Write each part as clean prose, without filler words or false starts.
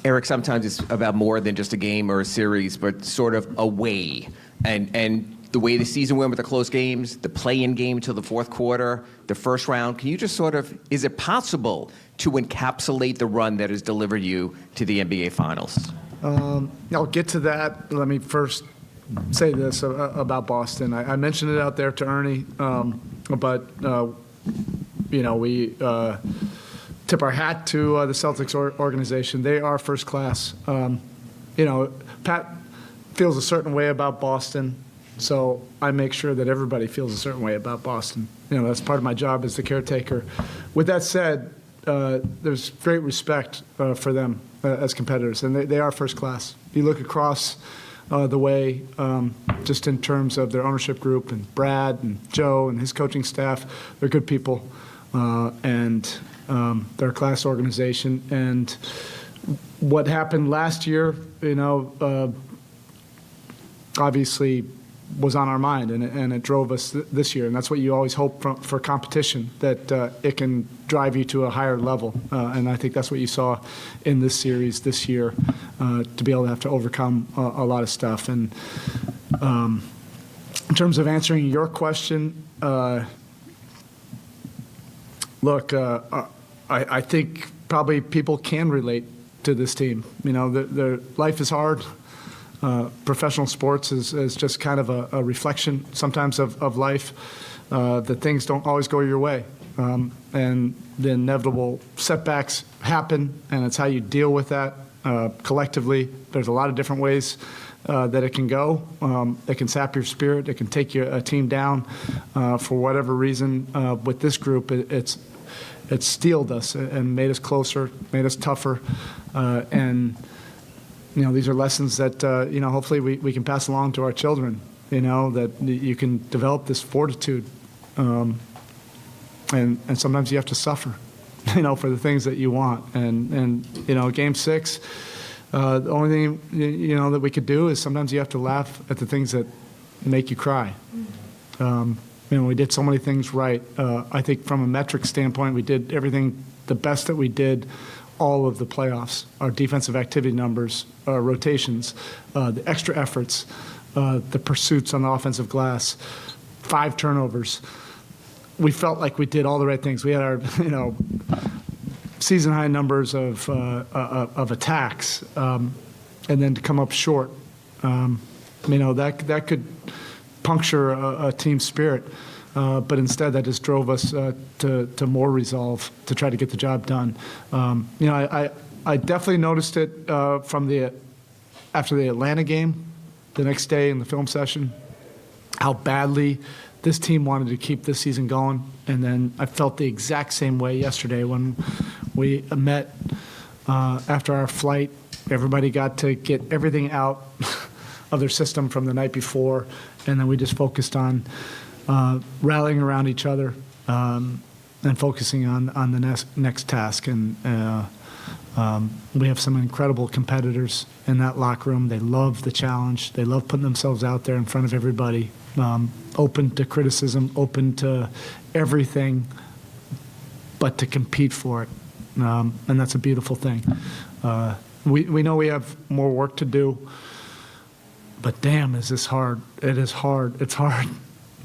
Erik, sometimes it's about more than just a game or a series, but sort of a way. And the way the season went with the close games, the play-in game till the fourth quarter, the first round, can you just sort of, is it possible to encapsulate the run that has delivered you to the NBA Finals? I'll get to that. Let me first say this about Boston. I mentioned it out there to Ernie, but we tip our hat to the Celtics organization. They are first class. Pat feels a certain way about Boston, so I make sure that everybody feels a certain way about Boston. That's part of my job as the caretaker. With that said, there's great respect for them as competitors, and they are first class. You look across the way, just in terms of their ownership group and Brad and Joe and his coaching staff, they're good people, and they're a class organization. And what happened last year, obviously was on our mind, and it drove us this year. And that's what you always hope for competition, that it can drive you to a higher level. And I think that's what you saw in this series this year, to be able to have to overcome a lot of stuff. And in terms of answering your question, look, I think probably people can relate to this team. Their life is hard. Professional sports is just kind of a reflection sometimes of life, that things don't always go your way. And the inevitable setbacks happen, and it's how you deal with that collectively. There's a lot of different ways that it can go. It can sap your spirit. It can take a team down for whatever reason. With this group, it's steeled us and made us closer, made us tougher, and these are lessons that, hopefully we can pass along to our children, that you can develop this fortitude. And sometimes you have to suffer, for the things that you want. And Game 6, the only thing, that we could do is sometimes you have to laugh at the things that make you cry. We did so many things right. I think from a metric standpoint, we did everything the best that we did all of the playoffs. Our defensive activity numbers, rotations, the extra efforts, the pursuits on the offensive glass, 5 turnovers. We felt like we did all the right things. We had our, season high numbers of attacks, and then to come up short, that could puncture a team spirit. But instead, that just drove us to more resolve to try to get the job done. I definitely noticed it after the Atlanta game, the next day in the film session, how badly this team wanted to keep this season going. And then I felt the exact same way yesterday when we met after our flight. Everybody got to get everything out of their system from the night before, and then we just focused on rallying around each other and focusing on the next task. And we have some incredible competitors in that locker room. They love the challenge. They love putting themselves out there in front of everybody, open to criticism, open to everything, but to compete for it. And that's a beautiful thing. We know we have more work to do, but damn, is this hard. It is hard. It's hard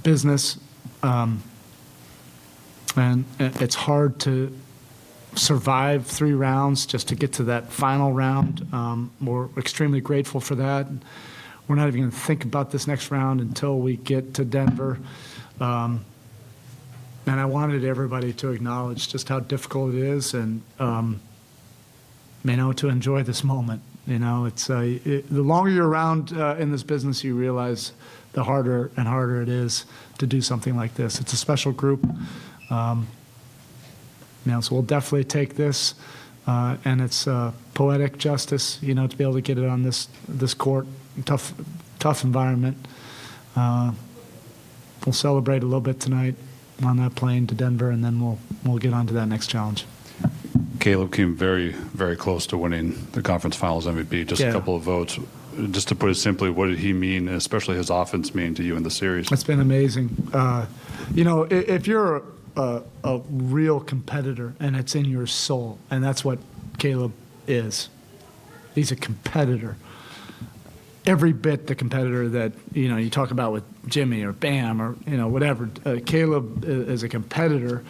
business, and it's hard to survive 3 rounds just to get to that final round. We're extremely grateful for that. We're not even going to think about this next round until we get to Denver. And I wanted everybody to acknowledge just how difficult it is, and to enjoy this moment. It's the longer you're around in this business, you realize the harder and harder it is to do something like this. It's a special group. So we'll definitely take this, and it's poetic justice, to be able to get it on this court, tough environment. We'll celebrate a little bit tonight on that plane to Denver, and then we'll get on to that next challenge. Caleb came very, very close to winning the conference finals MVP, just a couple of votes. Just to put it simply, what did he mean, and especially his offense, mean to you in the series? It's been amazing. If you're a real competitor and it's in your soul, and that's what Caleb is, He's a competitor. Every bit the competitor that, you talk about with Jimmy or Bam or, whatever. Caleb is a competitor.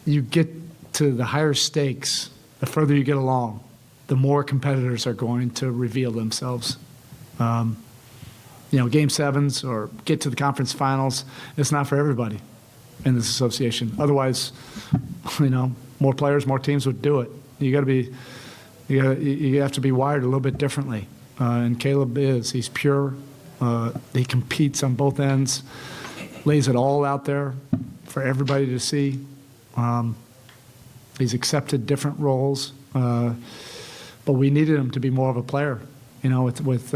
You get to the higher stakes, the further you get along, the more competitors are going to reveal themselves. Game sevens or get to the conference finals, it's not for everybody in this association. Otherwise, more players, more teams would do it. You have to be wired a little bit differently. And Caleb is. He's pure. He competes on both ends, lays it all out there for everybody to see. He's accepted different roles, but we needed him to be more of a player. With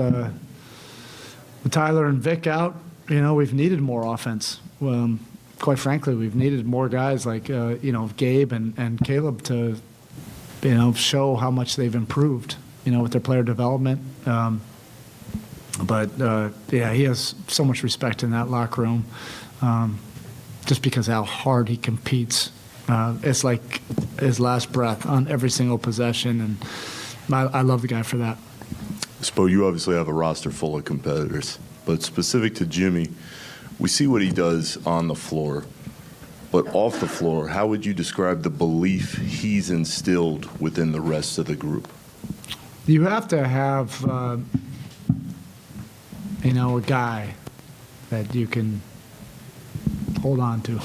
Tyler and Vic out, we've needed more offense. Quite frankly, we've needed more guys like Gabe and Caleb to show how much they've improved with their player development. But he has so much respect in that locker room, just because how hard he competes. It's like his last breath on every single possession, and I love the guy for that. Spo, you obviously have a roster full of competitors, but specific to Jimmy, we see what he does on the floor, but off the floor, how would you describe the belief he's instilled within the rest of the group? You have to have, a guy that you can hold on to.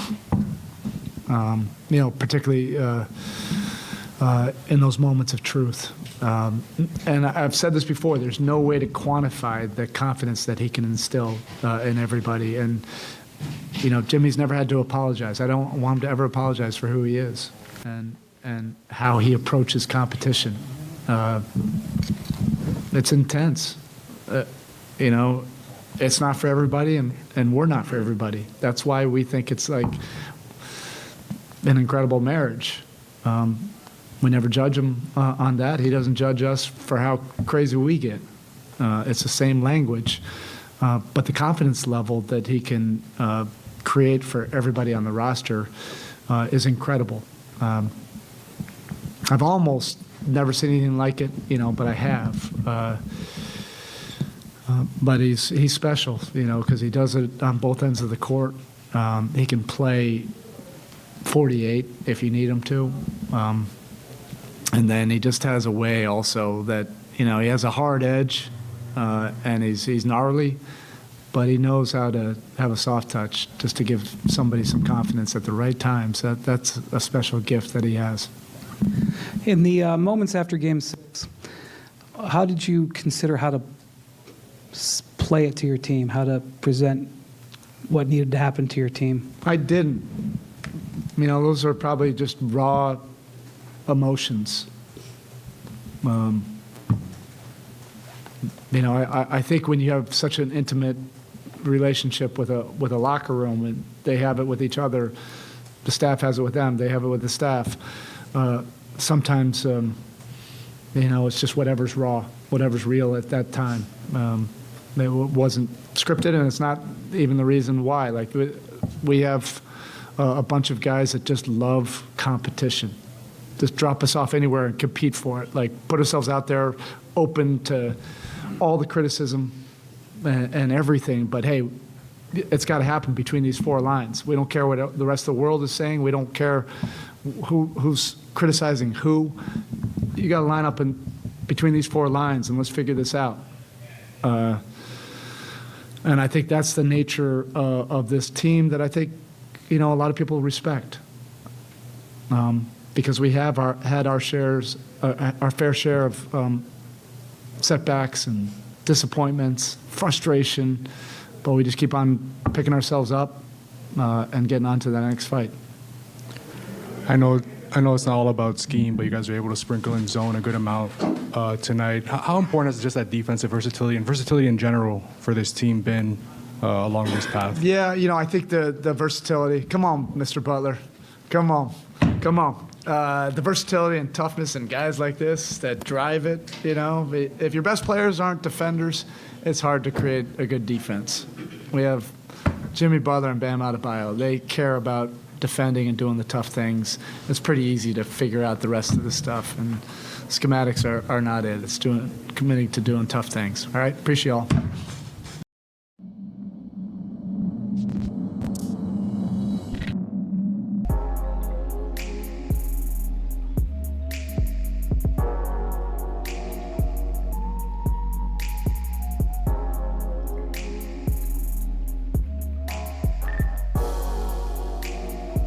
Particularly in those moments of truth. And I've said this before, there's no way to quantify the confidence that he can instill in everybody. And, Jimmy's never had to apologize. I don't want him to ever apologize for who he is and how he approaches competition. It's intense. It's not for everybody, and we're not for everybody. That's why we think it's like an incredible marriage. We never judge him on that. He doesn't judge us for how crazy we get. It's the same language. But the confidence level that he can create for everybody on the roster is incredible. I've almost never seen anything like it, but I have. But he's special, because he does it on both ends of the court. He can play 48 if you need him to. And then he just has a way also that, he has a hard edge, and he's gnarly, but he knows how to have a soft touch just to give somebody some confidence at the right times. That's a special gift that he has. In the moments after Game 6, how did you consider how to play it to your team, how to present what needed to happen to your team? I didn't. Those are probably just raw emotions. I think when you have such an intimate relationship with a locker room, and they have it with each other, the staff has it with them, they have it with the staff. Sometimes, it's just whatever's raw, whatever's real at that time. It wasn't scripted, and it's not even the reason why. Like, we have a bunch of guys that just love competition. Just drop us off anywhere and compete for it. Like, put ourselves out there, open to all the criticism and everything. But hey, it's got to happen between these four lines. We don't care what the rest of the world is saying. We don't care who's criticizing who. You got to line up between these four lines, and let's figure this out. And I think that's the nature of this team that I think, a lot of people respect. Because we have had our fair share of setbacks and disappointments, frustration, but we just keep on picking ourselves up and getting on to the next fight. I know it's not all about scheme, but you guys were able to sprinkle in zone a good amount tonight. How important has just that defensive versatility and versatility in general for this team been along this path? Yeah, I think the versatility. Come on, Mr. Butler. Come on. The versatility and toughness and guys like this that drive it, if your best players aren't defenders, it's hard to create a good defense. We have Jimmy Butler and Bam Adebayo. They care about defending and doing the tough things, it's pretty easy to figure out the rest of the stuff. And schematics are not it. It's committing to doing tough things. All right, appreciate y'all.